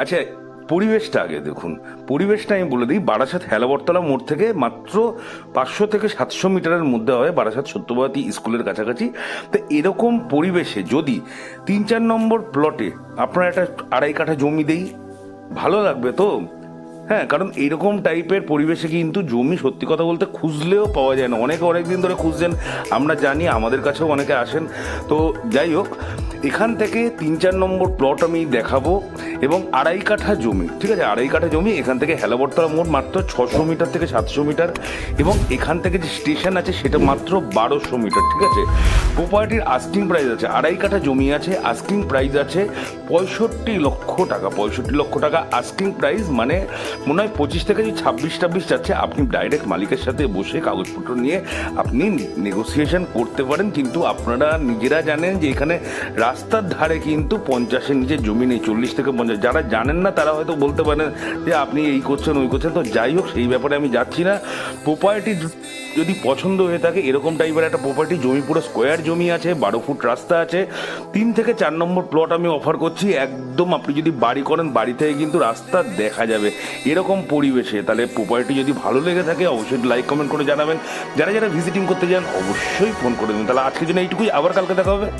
আচ্ছা, পরিবেশটা আগে দেখুন। পরিবেশটা আমি বলে দিই, বারাসাত হেলাবরতলা মোড় থেকে মাত্র 500 থেকে 700 মিটারের মধ্যে হয় বারাসাত সত্যভারতী স্কুলের কাছাকাছি। তো এরকম পরিবেশে যদি 3-4 নম্বর প্লটে আপনার একটা 2.5 কাঠা জমি দেই, ভালো লাগবে তো? হ্যাঁ, কারণ এইরকম টাইপের পরিবেশে কিন্তু জমি সত্যি কথা বলতে খুঁজলেও পাওয়া যায় না। অনেকে অনেক দিন ধরে খুঁজছেন, আমরা জানি, আমাদের কাছেও অনেকে আসেন। তো যাই হোক, এখান থেকে 3-4 নম্বর প্লট আমি দেখাবো, এবং 2.5 কাঠা জমি, ঠিক আছে, 2.5 কাঠা জমি এখান থেকে হেলাবরতলা মোড় মাত্র 600 মিটার থেকে 700 মিটার, এবং এখান থেকে যে স্টেশন আছে সেটা মাত্র 1200 মিটার, ঠিক আছে। প্রপার্টির আস্কিং প্রাইস আছে, 2.5 কাঠা জমি আছে, আস্কিং প্রাইস আছে 65 লক্ষ টাকা। 65 লক্ষ টাকা আস্কিং প্রাইস, মানে মনে হয় 25 থেকে 26-26 যাচ্ছে। আপনি ডাইরেক্ট মালিকের সাথে বসে কাগজপত্র নিয়ে আপনি নেগোসিয়েশন করতে পারেন, কিন্তু আপনারা নিজেরা জানেন যে এখানে রাস্তার ধারে কিন্তু 50-এর নিচে জমি নেই, 40 থেকে 50। যারা জানেন না তারা হয়তো বলতে পারেন যে আপনি এই করছেন ওই করছেন, তো যাই হোক সেই ব্যাপারে আমি যাচ্ছি না। প্রপার্টি যদি পছন্দ হয়ে থাকে, এরকম টাইপের একটা প্রপার্টি, জমি পুরো স্কোয়ার জমি আছে, 12 ফুট রাস্তা আছে, 3 থেকে 4 নম্বর প্লট আমি অফার করছি একদম। আপনি যদি বাড়ি করেন, বাড়ি থেকে কিন্তু রাস্তা দেখা যাবে এরকম পরিবেশে। তাহলে প্রপার্টি যদি ভালো লেগে থাকে অবশ্যই লাইক কমেন্ট করে জানাবেন। যারা যারা ভিজিটিং করতে যান অবশ্যই ফোন করে দেবেন। তাহলে আজকের জন্য এইটুকুই, আবার কালকে দেখা হবে।